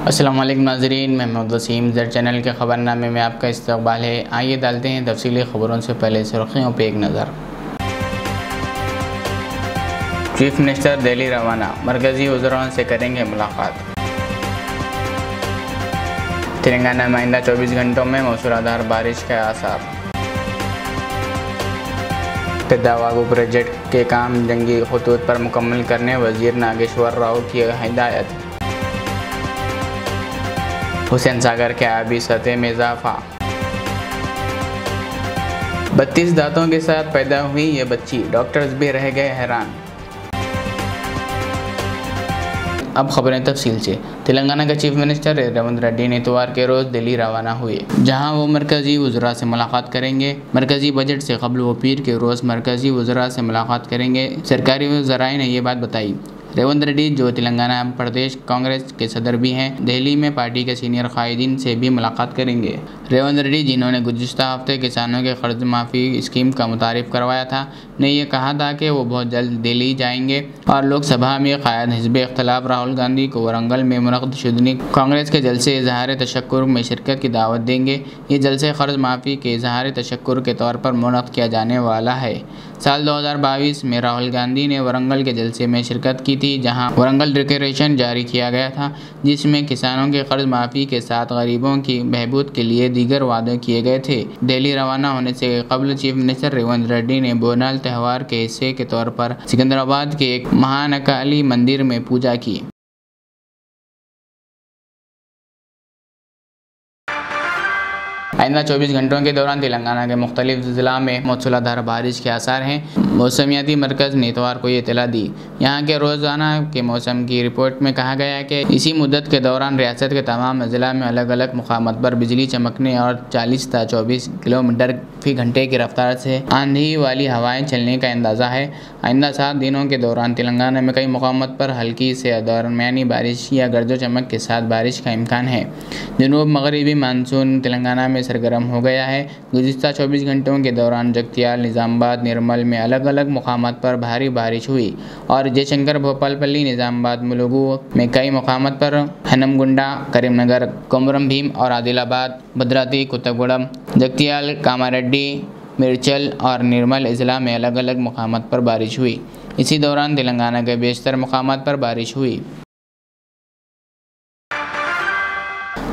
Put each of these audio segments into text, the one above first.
अस्सलाम वालेकुम नाज़रीन, मैं मोहम्मद वसीम ज़र चैनल के ख़बरनामे में आपका इस्तकबाल है। आइए डालते हैं तफसीली ख़बरों से पहले सुर्ख़ियों पर एक नज़र। चीफ मिनिस्टर दिल्ली रवाना, मरकज़ी वज़राओं से करेंगे मुलाकात। तेलंगाना में आइंदा 24 घंटों में मूसलाधार बारिश के आसार। पेद्दावागु प्रोजेक्ट के काम जंगी खतूत पर मुकम्मल करने वज़ीर नागेश्वर राव की हिदायत। हुसैन सागर के आबी सतह में इजाफा। 32 दांतों के साथ पैदा हुई ये बच्ची, डॉक्टर्स भी रह गए हैरान। अब खबरें तफसील से। तेलंगाना के चीफ मिनिस्टर रेवंत रेड्डी ने इतवार के रोज़ दिल्ली रवाना हुए, जहां वो मरकज़ी वज़रा से मुलाकात करेंगे। मरकज़ी बजट से कबल वो पीर के रोज़ मरकज़ी वज़रा से मुलाकात करेंगे। सरकारी ज़राए ने यह बात बताई। रेवंत रेड्डी, जो तेलंगाना प्रदेश कांग्रेस के सदर भी हैं, दिल्ली में पार्टी के सीनियर कायदीन से भी मुलाकात करेंगे। रेवंत रेड्डी, जिन्होंने गुज़िश्ता हफ्ते किसानों के कर्ज माफ़ी स्कीम का मुतारिफ करवाया था, ने यह कहा था कि वो बहुत जल्द दिल्ली जाएंगे और लोकसभा में कायद हिज़्ब इख्तिलाफ राहुल गांधी को वरंगल में मुनक़्क़द शुदनी कांग्रेस के जलसे इजहार तशक्कुर में शिरकत की दावत देंगे। ये जलसे कर्ज माफ़ी के इजहार तशक्कुर के तौर पर मुनक़्क़द किया जाने वाला है। साल 2022 में राहुल गांधी ने वरंगल के जलसे में शिरकत की थी, जहां वरंगल डिक्लेरेशन जारी किया गया था, जिसमें किसानों के कर्ज माफ़ी के साथ गरीबों की बहबूद के लिए दीगर वादे किए गए थे। दिल्ली रवाना होने से कबल चीफ मिनिस्टर रेवंत रेड्डी ने बोनाल त्यौहार के हिस्से के तौर पर सिकंदराबाद के एक महानकाली मंदिर में पूजा की। आइंदा 24 घंटों के दौरान तेलंगाना के मुख्तलिफ ज़िला में मूसलाधार बारिश के आसार हैं। मौसमियाती मरकज़ ने इतवार को ये इत्तला दी। यहाँ के रोज़ाना के मौसम की रिपोर्ट में कहा गया है कि इसी मुद्दत के दौरान रियासत के तमाम ज़िला में अलग अलग मुकामात पर बिजली चमकने और 40 से 24 किलोमीटर फी घंटे की रफ्तार से आंधी वाली हवाएँ चलने का अंदाज़ा है। आइंदा 7 दिनों के दौरान तेलंगाना में कई मुकामात पर हल्की से दरमियानी बारिश या गर्दो चमक के साथ बारिश का इम्कान है। जनूब मगरबी मानसून तेलंगाना में सरगर्म हो गया है। गुज़िश्ता 24 घंटों के दौरान जगतियाल, निज़ामाबाद, निर्मल में अलग अलग मुकामात पर भारी बारिश हुई और जयशंकर, भोपालपल्ली, निज़ामाबाद, मुलुगु में कई मुकामात पर, हनमगुंडा, करीमनगर, कोमरम भीम और आदिलाबाद, भद्रावती, कोत्तगुड़म, जगतियाल, कामारेड्डी, मिर्चल और निर्मल ज़िला में अलग अलग मुकामात पर बारिश हुई। इसी दौरान तेलंगाना के बेशतर मुकामात पर बारिश हुई।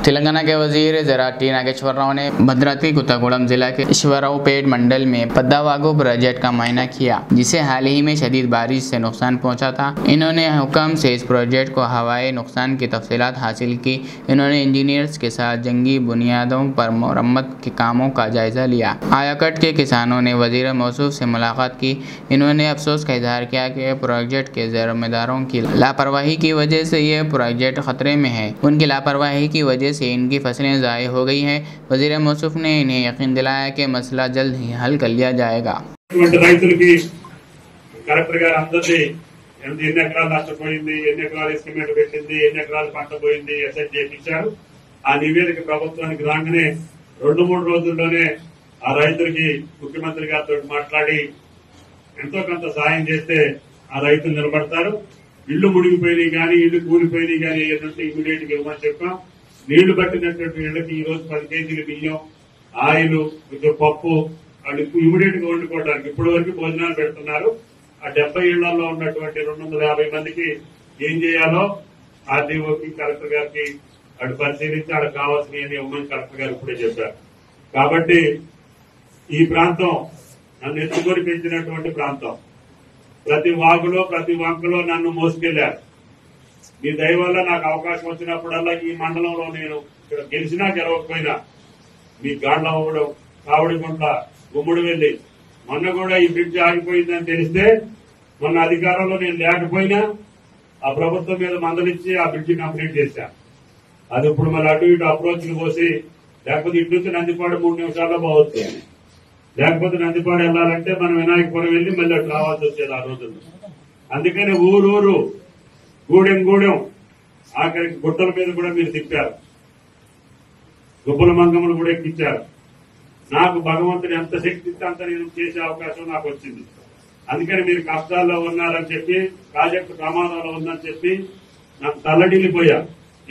तेलंगाना के वज़ीर ज़राअत टी नागेश्वर राव ने भद्रावती, कोत्तगुड़म जिला के ईश्वरावपेट मंडल में पेद्दावागु प्रोजेक्ट का मुआयना किया, जिसे हाल ही में शदीद बारिश से नुकसान पहुंचा था। इन्होंने हुक्म से इस प्रोजेक्ट को हवाई नुकसान की तफसीलात हासिल की। इन्होंने इंजीनियर्स के साथ जंगी बुनियादों पर मरम्मत के कामों का जायजा लिया। आयाकट के किसानों ने वज़ीर मौसूफ से मुलाकात की। इन्होंने अफसोस का इजहार किया कि प्रोजेक्ट के ज़िम्मेदारों की लापरवाही की वजह से यह प्रोजेक्ट खतरे में है। उनकी लापरवाही की वजह से इनकी फसलें ज़ाय हो गई हैं। वज़ीर मौसूफ ने इन्हें यकीन दिलाया कि मसला जल्द ही हल कर लिया जाएगा। ఆ నివేదిక ప్రభుత్వానికి రాగానే 2-3 రోజుల్లోనే ఆ రైతులకి ముఖ్యమంత్రి గారితో మాట్లాడి ఎంతో కొంత సాయం చేస్తే ఆ రైతులు నిలబడతారు. ఇళ్లు మునిగిపోయినాయి కానీ, ఇళ్లు కూలిపోయినాయి కానీ ఏంటంటే ఇమీడియట్ గా ఇవ్వమని చెప్పాం. నీళ్లు పట్టినటువంటి ఇళ్లకి ఈ రోజు 10 కేజీలు బియ్యం, ఆయిల్, కొంచెం పప్పు వాళ్ళు ఇమీడియట్ గా వండుకోవడానికి ఇప్పటి వరకు భోజనాలు పెడుతున్నారు. ఆ 70 ఇళ్లలో ఉన్నటువంటి 250 మందికి ఏం చేయాలో ఆర్డీఓకి, కలెక్టర్ గారికి అటు పరిశీలించి ఆడ కావాల్సినవి ఇవ్వమని కలెక్టర్ గారు ఇప్పుడే చెప్పారు. కాబట్టి ఈ ప్రాంతం నన్ను ఎత్తుకొని పెంచినటువంటి ప్రాంతం. ప్రతి వాగులో, ప్రతి వంకలో నన్ను మోసుకెళ్లారు. మీ దయ వల్ల నాకు అవకాశం వచ్చినప్పుడల్లా ఈ మండలంలో నేను ఇక్కడ గెలిచినా గెలవకపోయినా మీ గాండ్లవ్వడం, కావడిగుంట, గుమ్ముడు వెళ్లి మొన్న కూడా ఈ బ్రిడ్జ్ ఆగిపోయిందని తెలిస్తే మొన్న అధికారంలో నేను లేకపోయినా ఆ ప్రభుత్వం మీద మందలిచ్చి ఆ బ్రిడ్జి కంప్లీట్ చేశా. అది ఇప్పుడు మళ్ళీ అటు ఇటు అప్రోచ్ పోసి, లేకపోతే ఇటు నుంచి నందిపాడు 3 నిమిషాల్లో పోవచ్చు. లేకపోతే నందిపాడు వెళ్లాలంటే మనం వినాయకపురం వెళ్లి మళ్ళీ అటు రావాల్సి వచ్చేది ఆ రోజుల్లో. అందుకని ఊరూరు, గూడెం గూడెం, ఆఖరికి గుట్టల మీద కూడా మీరు తిప్పారు. గుబ్బల మంగములు కూడా ఎక్కించారు. నాకు భగవంతుని ఎంత శక్తి ఇస్తే అంత నేను చేసే అవకాశం నాకు వచ్చింది. అందుకని మీరు కష్టాల్లో ఉన్నారని చెప్పి, ప్రాజెక్టు ప్రమాదంలో ఉందని చెప్పి నాకు తల్లడిల్లిపోయా.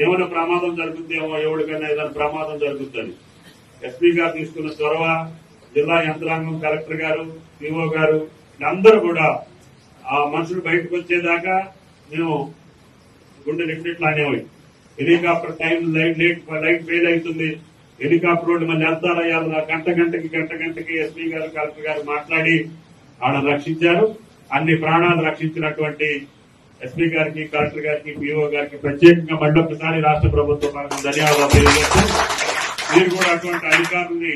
ఏమైనా ప్రమాదం జరుగుతుందేమో, ఎవరికైనా ఏదైనా ప్రమాదం జరుగుతుంది. ఎస్పీ గారు తీసుకున్న చొరవ, జిల్లా యంత్రాంగం, కలెక్టర్ గారు, పిఓ గారు అందరూ కూడా ఆ మనుషులు బయటకు వచ్చేదాకా మేము గుండె నిట్టిట్లానేవి. హెలికాప్టర్ టైం లైట్ ఫెయిల్ అవుతుంది, హెలికాప్టర్ రోడ్డు మళ్ళీ వెళ్తారా గంటకి ఎస్పీ గారు, కలెక్టర్ గారు మాట్లాడి వాళ్ళని రక్షించారు. అన్ని ప్రాణాలు రక్షించినటువంటి ఎస్పీ గారికి, కలెక్టర్ గారికి, పిఓ గారికి ప్రత్యేకంగా మళ్ళీ ఒకసారి రాష్ట్ర ప్రభుత్వం పరంగా ధన్యవాదాలు తెలియజేస్తూ, మీరు కూడా అటువంటి అధికారుల్ని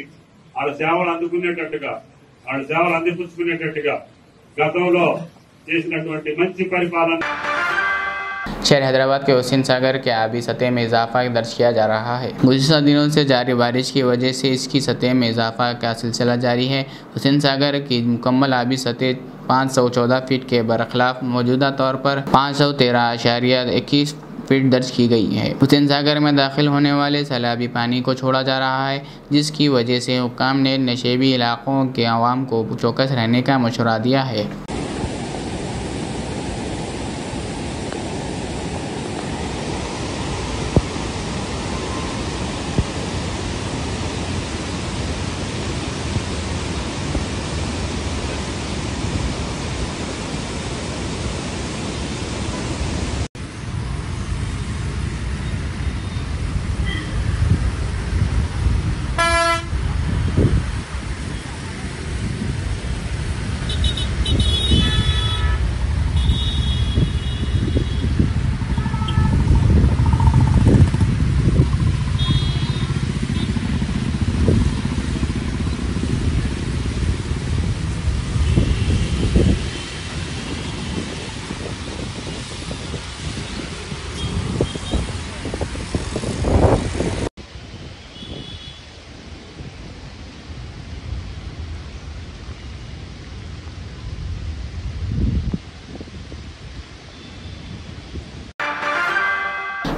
వాళ్ళ సేవలు అందుకునేటట్టుగా, వాళ్ళ సేవలు అందిపుచ్చుకునేటట్టుగా గతంలో చేసినటువంటి మంచి పరిపాలన. शहर हैदराबाद के हुसैन सागर के आबी सतह में इजाफा दर्ज किया जा रहा है। गुज़िश्ता दिनों से जारी बारिश की वजह से इसकी सतह में इजाफा का सिलसिला जारी है। हुसैन सागर की मुकम्मल आबी सतह 514 फीट के बरखिलाफ मौजूदा तौर पर 513.21 फीट दर्ज की गई है। हुसैन सागर में दाखिल होने वाले सैलाबी पानी को छोड़ा जा रहा है, जिसकी वजह से हुक्काम ने नशेबी इलाकों के अवाम को चौकस रहने का मशवरा दिया है।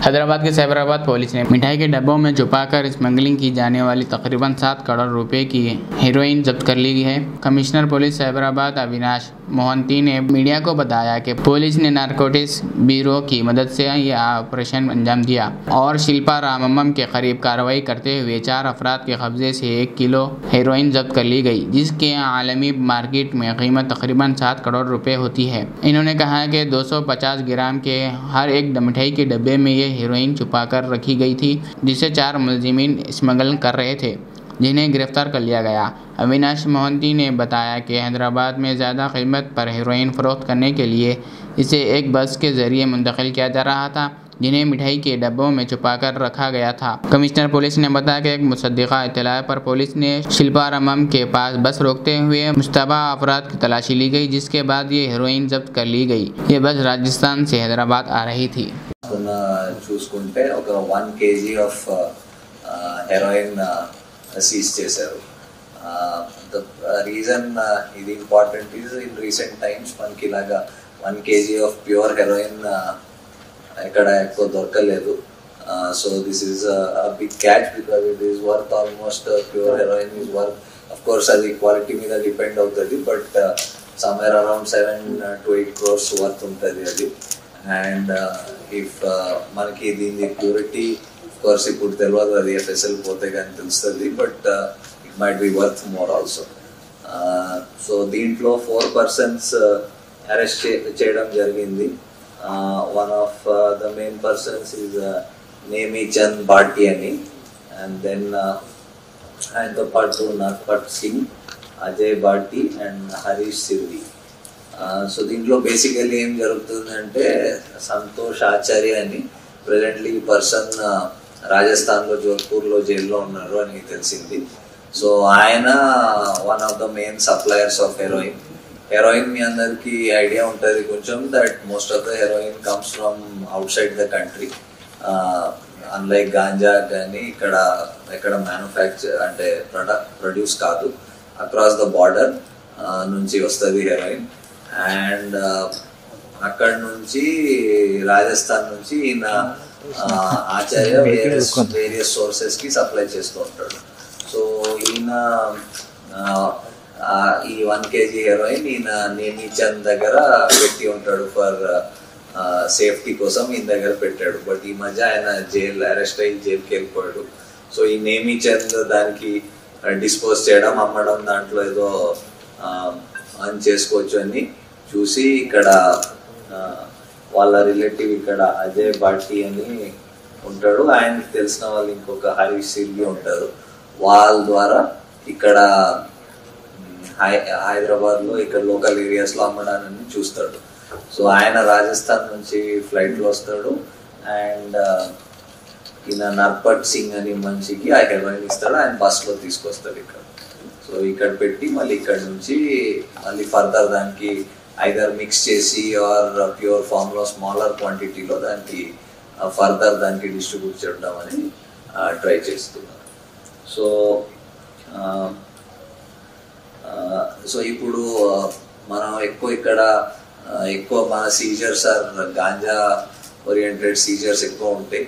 हैदराबाद के सैबराबाद पुलिस ने मिठाई के डब्बों में छुपाकर स्मगलिंग की जाने वाली तकरीबन 7 करोड़ रुपए की हेरोइन जब्त कर ली है। कमिश्नर पुलिस सैबराबाद अविनाश मोहंती ने मीडिया को बताया कि पुलिस ने नारकोटिक्स ब्यूरो की मदद से यह ऑपरेशन अंजाम दिया और शिल्पा रामम्मम के करीब कार्रवाई करते हुए 4 अफराद के कब्जे से 1 किलो हेरोइन जब्त कर ली गई, जिसके आलमी मार्केट में कीमत तकरीबन 7 करोड़ रुपए होती है। इन्होंने कहा कि 250 ग्राम के हर एक मिठाई के डब्बे में ये हेरोइन छुपाकर रखी गई थी, जिसे 4 मुलजिमीन स्मगल कर रहे थे, जिन्हें गिरफ्तार कर लिया गया। अविनाश मोहंती ने बताया कि हैदराबाद में ज़्यादा कीमत पर हेरोइन फ़रोख्त करने के लिए इसे एक बस के ज़रिए मुंतकिल किया जा रहा था, जिन्हें मिठाई के डब्बों में छुपाकर रखा गया था। कमिश्नर पुलिस ने बताया कि एक मुसद्दिका इत्तला पर पुलिस ने शिल्पा रामम के पास बस रोकते हुए मुश्तबा अफराद की तलाशी ली गई, जिसके बाद ये हेरोइन जब्त कर ली गई। ये बस राजस्थान से हैदराबाद आ रही थी। చూసుకుంటే ఒక 1 kg ఆఫ్ హెరోయిన్ సీజ్ చేశారు. ద రీజన్ ఇది important is in recent times మనకి ఇలాగా 1 kg ఆఫ్ ప్యూర్ హెరోయిన్ ఎక్కడ ఎక్కువ దొరకలేదు. So this is a big catch because it is worth almost pure heroin is worth, of course అది quality మీద depend అవుతుంది, but somewhere around 7 to 8 crores worth ఉంటుంది అది. అండ్ ఇఫ్ మనకి దీని ప్యూరిటీ కోర్స్ ఇప్పుడు తెలియదు, అది ఎఫ్ఎస్ఎల్ పోతే కానీ తెలుస్తుంది, but it might be worth more also. So దీంట్లో 4 persons అరెస్ట్ చేయడం జరిగింది. One of the main persons is Nemichand Bhati అని, అండ్ దెన్ ఆయనతో పాటు నర్పట్ సింగ్, అజయ్ భాటి అండ్ హరీష్ సిర్వి. సో దీంట్లో బేసికలీ ఏం జరుగుతుందంటే సంతోష్ ఆచార్య అని ప్రెజెంట్లీ ఈ పర్సన్ రాజస్థాన్లో జోధ్పూర్లో జైల్లో ఉన్నారు అని తెలిసింది. సో ఆయన one of the main suppliers of heroin. Heroin మీ అందరికి ఐడియా ఉంటుంది కొంచెం, that most of the heroin comes from outside the country. Unlike ganja కానీ ఇక్కడ ఎక్కడ మ్యానుఫ్యాక్చర్ అంటే ప్రొడ్యూస్ కాదు, అక్రాస్ ద బార్డర్ నుంచి వస్తుంది హెరోయిన్. అండ్ అక్కడ నుంచి రాజస్థాన్ నుంచి ఈయన ఆచార్య వేరియస్ సోర్సెస్ కి సప్లై చేస్తూ ఉంటాడు. సో ఈయన ఈ 1 kg హెరోయిన్ ఈయన నేమిచంద్ దగ్గర పెట్టి ఉంటాడు ఫర్ సేఫ్టీ కోసం ఈయన దగ్గర పెట్టాడు. బట్ ఈ మధ్య ఆయన అరెస్ట్ అయ్యి జైలుకి వెళ్ళిపోయాడు. సో ఈ నేమీ చంద్ దానికి డిస్పోజ్ చేయడం, అమ్మడం, దాంట్లో ఏదో అర్న్ చేసుకోవచ్చు అని చూసి ఇక్కడ వాళ్ళ రిలేటివ్ ఇక్కడ అజయ్ భాటి అని ఉంటాడు, ఆయనకి తెలిసిన వాళ్ళు ఇంకొక హరీష్ సిల్వి ఉంటారు, వాళ్ళ ద్వారా ఇక్కడ హైదరాబాద్లో ఇక్కడ లోకల్ ఏరియాస్లో అమ్మడాన్ని చూస్తాడు. సో ఆయన రాజస్థాన్ నుంచి ఫ్లైట్లో వస్తాడు అండ్ ఈయన నర్పట్ సింగ్ అని మనిషికి ఆ హెరోయిన్ ఇస్తాడు, ఆయన బస్లో తీసుకొస్తాడు ఇక్కడ. సో ఇక్కడ పెట్టి మళ్ళీ ఇక్కడ నుంచి మళ్ళీ ఫర్దర్ దానికి ఐదర్ మిక్స్ చేసి ఆర్ ప్యూర్ ఫామ్లో స్మాలర్ క్వాంటిటీలో దానికి ఫర్దర్ దానికి డిస్ట్రిబ్యూట్ చేయడం అని ట్రై చేస్తున్నారు. సో ఇప్పుడు మనం ఎక్కువ మన seizures or ganja oriented seizures ఎక్కువ ఉంటాయి.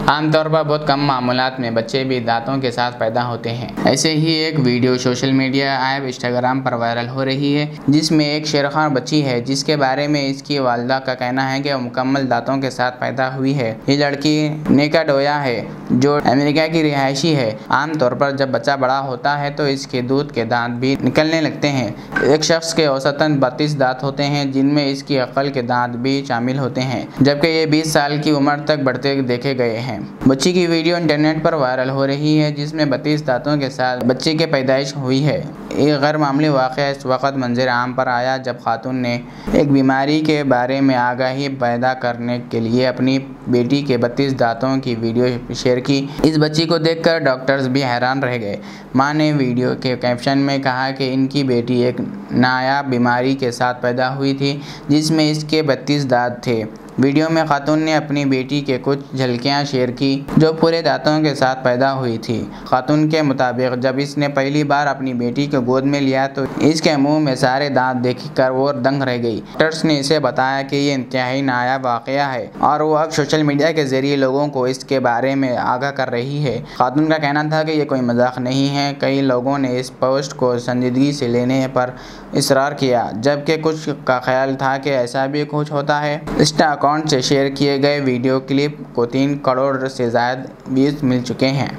आमतौर पर बहुत कम मामूलात में बच्चे भी दांतों के साथ पैदा होते हैं। ऐसे ही एक video social media app Instagram पर वायरल हो रही है, जिसमें एक शेरखान बच्ची है जिसके बारे में इसकी वालिदा का कहना है कि वो मुकम्मल दांतों के साथ पैदा हुई है। ये लड़की नेका डोया है जो अमेरिका की रिहायशी है। आमतौर पर जब बच्चा बड़ा होता है तो इसके दूध के दांत भी निकलने लगते हैं। एक शख्स के औसतन 32 दांत होते हैं, जिनमें इसकी अक्ल के दांत भी शामिल होते हैं, जबकि ये 20 साल की उम्र तक बढ़ते देखे गए हैं। बच्ची की वीडियो इंटरनेट पर वायरल हो रही है, जिसमें 32 दांतों के साथ बच्चे की पैदाइश हुई है। एक गैर मामूली वाक़या इस वक्त मंजर आम पर आया जब खातून ने एक बीमारी के बारे में आगाही पैदा करने के लिए अपनी बेटी के 32 दांतों की वीडियो शेयर की। इस बच्ची को देखकर डॉक्टर्स भी हैरान रह गए। मां ने वीडियो के कैप्शन में कहा कि इनकी बेटी एक नायाब बीमारी के साथ पैदा हुई थी, जिसमें इसके 32 दांत थे। वीडियो में खातून ने अपनी बेटी के कुछ झलकियां शेयर की जो पूरे दांतों के साथ पैदा हुई थी। खातून के मुताबिक जब इसने पहली बार अपनी बेटी को गोद में लिया तो इसके मुंह में सारे दांत देखकर वो दंग रह गई। डॉक्टर्स ने इसे बताया कि ये इंतहाई नायाब वाक़या है और वो अब सोशल मीडिया के जरिए लोगों को इसके बारे में आगाह कर रही है। खातून का कहना था कि ये कोई मजाक नहीं है। कई लोगों ने इस पोस्ट को संजीदगी से लेने पर इसरार किया, जबकि कुछ का ख्याल था कि ऐसा भी कुछ होता है। इंस्टा अकाउंट से शेयर किए गए वीडियो क्लिप को 3 करोड़ से ज़्यादा व्यूज़ मिल चुके हैं।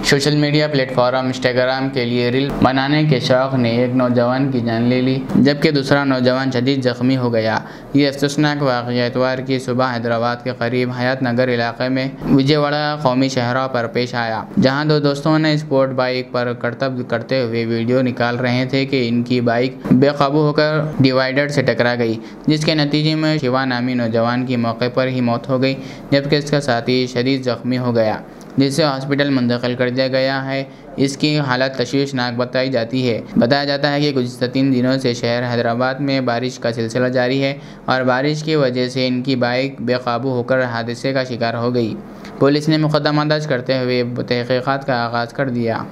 सोशल मीडिया प्लेटफॉर्म इंस्टाग्राम के लिए रील बनाने के शौक ने एक नौजवान की जान ले ली, जबकि दूसरा नौजवान शदीद जख्मी हो गया। ये अफसोसनाक वाक़या इतवार की सुबह हैदराबाद के करीब हयात नगर इलाके में विजयवाड़ा कौमी शहरों पर पेश आया, जहां 2 दोस्तों ने स्पोर्ट बाइक पर करतब करते हुए वीडियो निकाल रहे थे कि इनकी बाइक बेकाबू होकर डिवाइडर से टकरा गई, जिसके नतीजे में शिवा नामी नौजवान की मौके पर ही मौत हो गई, जबकि इसका साथी शदीद जख्मी हो गया, जिसे हॉस्पिटल मुंतकिल कर दिया गया है। इसकी हालत तशवीशनाक बताई जाती है। बताया जाता है कि गुज़िश्ता 3 दिनों से शहर हैदराबाद में बारिश का सिलसिला जारी है और बारिश की वजह से इनकी बाइक बेकाबू होकर हादसे का शिकार हो गई। पुलिस ने मुकदमा दर्ज करते हुए तहक़ीक़ात का आगाज़ कर दिया।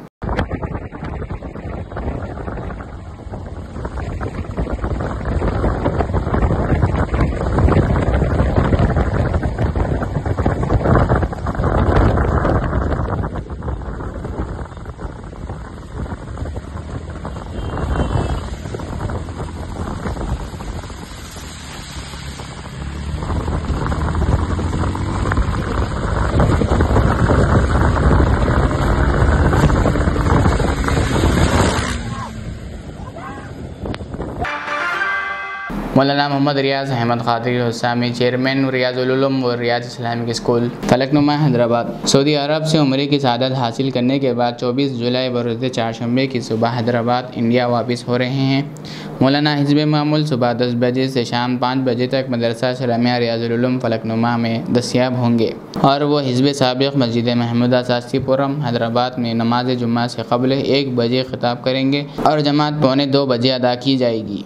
मौलाना मोहम्मद रियाज अहमद खातिर हुसामी, चेयरमैन रियाजुल उलूम व रियाज इस्लामिक स्कूल, फलकनुमा हैदराबाद, सऊदी अरब से उम्रे की सआदत हासिल करने के बाद 24 जुलाई बरोज़ चारशंबे की सुबह हैदराबाद इंडिया वापस हो रहे हैं। मौलाना हिज़्ब मामूल सुबह 10 बजे से शाम 5 बजे तक मदरसा इस्लामिया रियाजुल उलूम फलकनुमा में दस्तयाब होंगे और वो हिज़्ब साबिक़ मस्जिद महमूदा सास्तीपुरम हैदराबाद में नमाज जुम्मा से क़ब्ल 1 बजे खिताब करेंगे और जमात 1:45 बजे अदा की जाएगी।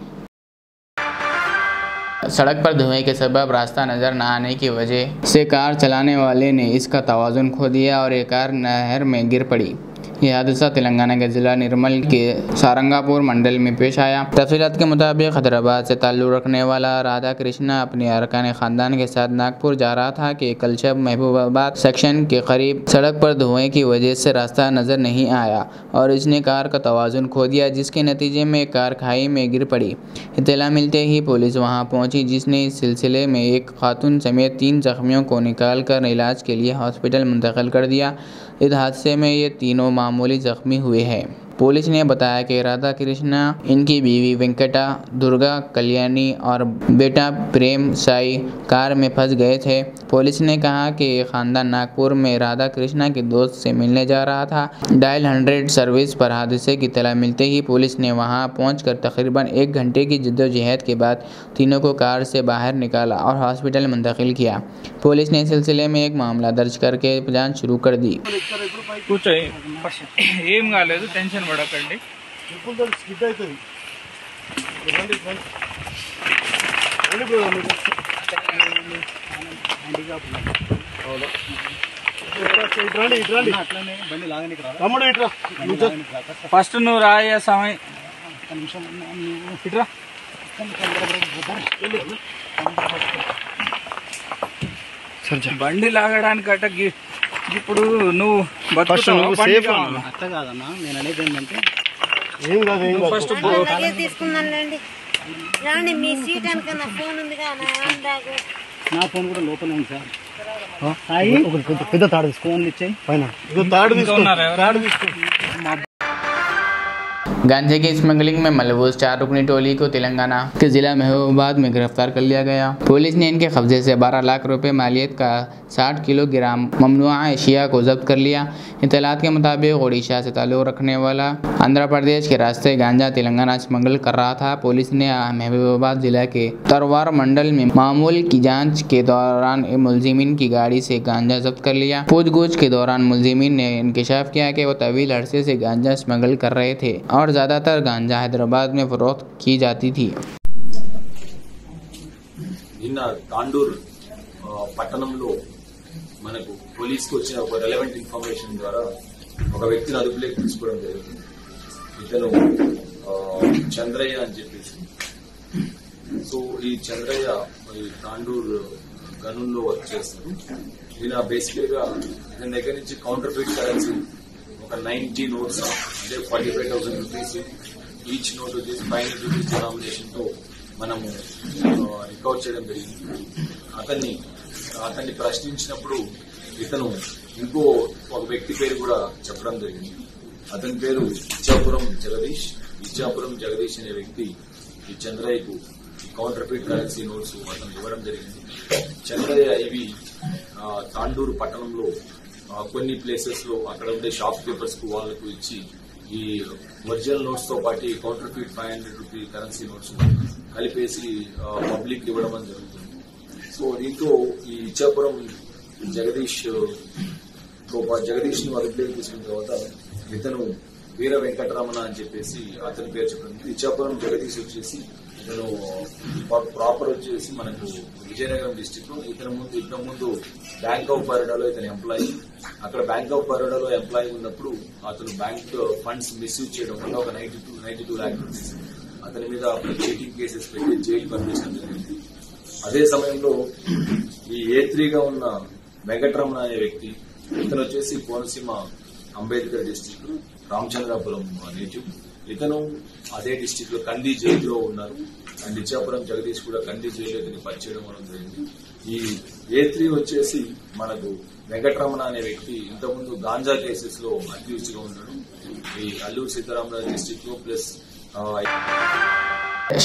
सड़क पर धुएं के सबब रास्ता नज़र न आने की वजह से कार चलाने वाले ने इसका तवाज़ुन खो दिया और एक कार नहर में गिर पड़ी। यह हादसा तेलंगाना के जिला निर्मल के सारंगापुर मंडल में पेश आया। तफसीलात के मुताबिक हैदराबाद से ताल्लुक़ रखने वाला राधा कृष्णा अपने अरकान ख़ानदान के साथ नागपुर जा रहा था कि कल शब महबूबाबाद सेक्शन के करीब सड़क पर धुएं की वजह से रास्ता नज़र नहीं आया और इसने कार का तवाज़ुन खो दिया, जिसके नतीजे में कार खाई में गिर पड़ी। इत्तला मिलते ही पुलिस वहां पहुंची, जिसने इस सिलसिले में एक खातून समेत 3 जख्मियों को निकाल कर इलाज के लिए हॉस्पिटल मुंतकिल कर दिया। इस हादसे में ये तीनों मामूली जख्मी हुए हैं। पुलिस ने बताया कि राधा कृष्णा, इनकी बीवी वेंकटा, दुर्गा कल्याणी और बेटा प्रेम साई कार में फंस गए थे। पुलिस ने कहा कि ये खानदान नागपुर में राधा कृष्णा के दोस्त से मिलने जा रहा था। डायल 100 सर्विस पर हादसे की इत्तला मिलते ही पुलिस ने वहां पहुंचकर तकरीबन 1 घंटे की जद्दोजहद के बाद तीनों को कार से बाहर निकाला और हॉस्पिटल मुंतकिल किया। पुलिस ने इस सिलसिले में एक मामला दर्ज करके जांच शुरू कर दी। టెన్షన్ పడకండి. ఫస్ట్ నువ్వు రాయ సమయం ఇట్రా. బండి లాగడానికి అట్ట ఇప్పుడు నువ్వు అట్లా కాదన్నా, నేను అనేది ఏంటంటే ఫస్ట్ తీసుకున్నాను మీ సీట్ అనుక నా ఫోన్ ఉంది నా ఫోన్ కూడా లోపల ఉంది సార్. పెద్ద తాడు ఫోన్ ఇచ్చాయి పైన తాడు తీసుకున్నారు। गांजे की स्मगलिंग में मलबूस 4 रुकनी टोली को तेलंगाना के जिला महबूबाबाद में गिरफ्तार कर लिया गया। पुलिस ने इनके कब्जे से 12 लाख रुपए मालियत का 60 किलोग्राम ममनुआ एशिया को जब्त कर लिया। इत्तलात के मुताबिक उड़ीसा से ताल्लुक़ रखने वाला आंध्र प्रदेश के रास्ते गांजा तेलंगाना स्मगल कर रहा था। पुलिस ने महबूबाबाद जिला के तरवार मंडल में मामूल की जांच के दौरान मुलजिमीन की गाड़ी से गांजा जब्त कर लिया। पूछगछ के दौरान मुलजिमीन ने इंकशाफ किया कि वो तवील अरसे से गांजा स्मगल कर रहे थे और ज़्यादातर गांजा हैदराबाद में फरोख्त की जाती थी। నిన్న తాండూర్ పట్టణంలో మనకు పోలీసుకు వచ్చిన ఒక రెలవెంట్ ఇన్ఫర్మేషన్ ద్వారా ఒక వ్యక్తిని అదుపులోకి తీసుకోవడం జరిగింది। ఇతను చంద్రయ్య అని చెప్పేసి, సో ఈ చంద్రయ్య ఈ తాండూర్ గనుల్లో వర్క్ చేస్తారు। ఈయన బేసికల్ గా ఇతని దగ్గర నుంచి కౌంటర్ ఫీట్ కరెన్సీ ఒక 90 నోట్స్ అంటే 45,000 రూపీస్, ఈచ్ నోట్ వచ్చేసి 500 రూపీస్ డినామినేషన్ తో మనము రికవర్ చేయడం జరిగింది। అతన్ని ప్రశ్నించినప్పుడు ఇతను ఇంకో ఒక వ్యక్తి పేరు కూడా చెప్పడం జరిగింది। అతని పేరు ఇచ్చాపురం జగదీష్ అనే వ్యక్తి ఈ చంద్రయ్యకు కౌంటర్ ఫీట్ కరెన్సీ నోట్స్ అతను ఇవ్వడం జరిగింది। చంద్రయ్య ఇవి తాండూరు పట్టణంలో కొన్ని ప్లేసెస్ లో అక్కడ ఉండే షాప్ కీపర్స్ కు వాళ్లకు ఇచ్చి ఈ ఒరిజినల్ నోట్స్ తో పాటు counter feet 500 rupee currency notes కలిపేసి పబ్లిక్ ఇవ్వడం అని జరుగుతుంది। సో దీంతో ఈ ఇచ్చాపురం జగదీష్ ను అదుపులోకి తీసుకున్న తర్వాత ఇతను వీర వెంకటరమణ అని చెప్పేసి అతని పేరు చెప్పండి। ఇచ్చాపురం జగదీష్ వచ్చేసి ఇతను ప్రాపర్ వచ్చేసి మనకు విజయనగరం డిస్టిక్ లో ఇతని ముందు బ్యాంక్ ఆఫ్ బరోడాలో ఇతను ఎంప్లాయీ। అక్కడ బ్యాంక్ ఆఫ్ బరోడాలో ఎంప్లాయీ ఉన్నప్పుడు అతను బ్యాంక్ ఫండ్స్ మిస్యూజ్ చేయడం వల్ల ఒక 92 లాక్ రూపీస్ అతని మీద చీటింగ్ కేసెస్ పెట్టి జైలు పంపించడం జరిగింది। అదే సమయంలో ఈ A3గా ఉన్న వెంకటరమణ అనే వ్యక్తి, ఇతను వచ్చేసి కోనసీమ అంబేద్కర్ డిస్టిక్ రామచంద్రాపురం నేటివ్। ఇతను అదే డిస్టిక్ లో కంది జైల్లో ఉన్నారు అండ్ ఇచ్చాపురం జగదీష్ కూడా కంది జైల్లో ఇతని పరిచయం అవడం జరిగింది। ఈ A3 వచ్చేసి మనకు వెంకటరమణ అనే వ్యక్తి ఇంతకుముందు గాంజా కేసెస్ లో అక్యూజ్డ్ గా ఉన్నాడు ఈ అల్లూరు సీతారామరాజు డిస్టిక్ లో ప్లస్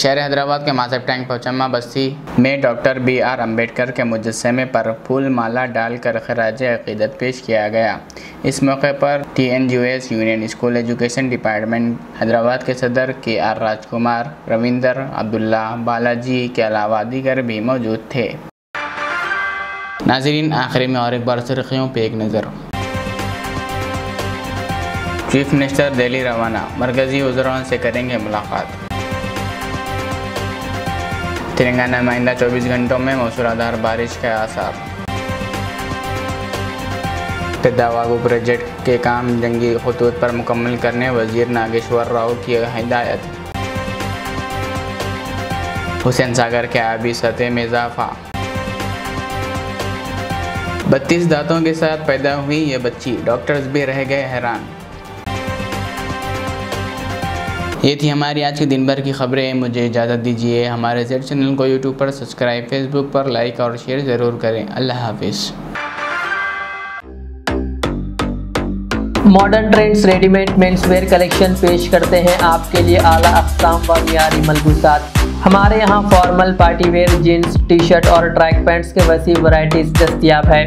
शहर हैदराबाद के मासब टैंक पहुंचम्मा बस्ती में डॉक्टर B.R. अम्बेडकर के मुजस्समे पर फूल माला डालकर खराज अकीदत पेश किया गया। इस मौके पर TNUS union school education department Hyderabad के सदर KR राजकुमार, रविंदर, अब्दुल्ला, बालाजी के अलावा दीगर भी मौजूद थे। नाज़रीन, आखिरी में और एक बार सुर्खियों पे एक नज़र। चीफ मिनिस्टर दिल्ली रवाना, मरकजी वज़राओं से करेंगे मुलाकात। तेलंगाना में आइंदा 24 घंटों में मौसलाधार बारिश के आसार। पेद्दावागु प्रोजेक्ट के काम जंगी खतूत पर मुकम्मल करने वजीर नागेश्वर राव की हिदायत। हुसैन सागर के आबी सतह में इजाफा। 32 दांतों के साथ पैदा हुई ये बच्ची, डॉक्टर्स भी रह गए हैरान। ये थी हमारी आज के दिन भर की खबरें। मुझे इजाज़त दीजिए। हमारे जेड चैनल को यूट्यूब पर सब्सक्राइब, फेसबुक पर लाइक और शेयर ज़रूर करें। अल्लाह हाफिज़। Modern trends readymade menswear collection पेश करते हैं आपके लिए आला अक़साम व मियारी मलबूसात। हमारे यहाँ formal, party wear, jeans, T shirt और ट्रैक पैंट्स के वसी वैरायटीज दस्तयाब है।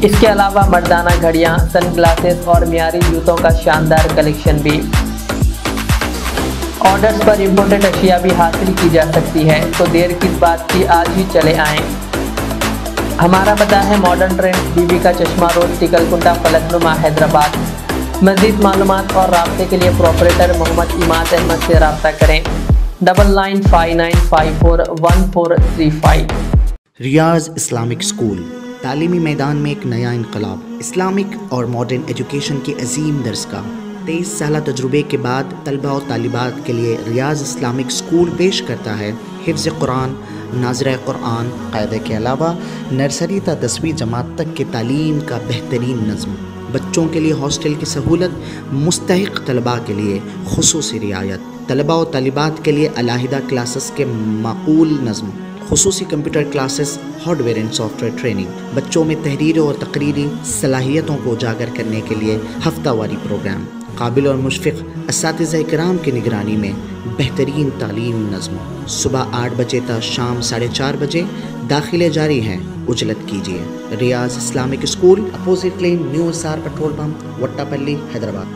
इसके अलावा मर्दाना घड़ियाँ, सनग्लासेस और मियारी जूतों का शानदार कलेक्शन भी। ऑर्डर्स पर इम्पोर्टेड अशिया भी हासिल की जा सकती है, तो देर किस बात की, आज ही चले आएँ। हमारा पता है मॉडर्न ट्रेंड्स, बीबी का चश्मा रोड, टिकलकुंटा, फलकनुमा, हैदराबाद। मज़ीद मालूमात और राब्ते के लिए प्रोपरेटर मोहम्मद इमाद अहमद से रब्ता करें 9959541435। रियाज इस्लामिक स्कूल, तालीमी मैदान में एक नया इनकलाब। इस्लामिक और मॉडर्न एजुकेशन की अजीम दरसगाह। 23 साल तजुर्बे के बाद तलबा और तालिबात के लिए रियाज इस्लामिक स्कूल पेश करता है हिफ्ज़ कुरान, नाज़िर कुरान क़ायदे के अलावा नर्सरी ता 10वीं जमात तक के तालीम का बेहतरीन नज़्म। बच्चों के लिए हॉस्टल की सहूलत, मुस्तहिक़ तलबा के लिए खुसूसी रियायत, तलबा और तालिबात के लिए अलहदा क्लासेस के माकूल नज़्म, खुसूसी computer classes, hardware and software training. बच्चों में तहरीरी और तकरीरी सलाहियतों को उजागर करने के लिए हफ्तावारी प्रोग्राम। काबिल और मुशफ़िक़ असातिज़ा इकराम की निगरानी में बेहतरीन तालीम नज़्म। सुबह 8 बजे तक शाम 4:30 बजे दाखिले जारी हैं, उजलत कीजिए। Riyaz Islamic school, opposite lane, new SR petrol pump, Vattapalli, Hyderabad.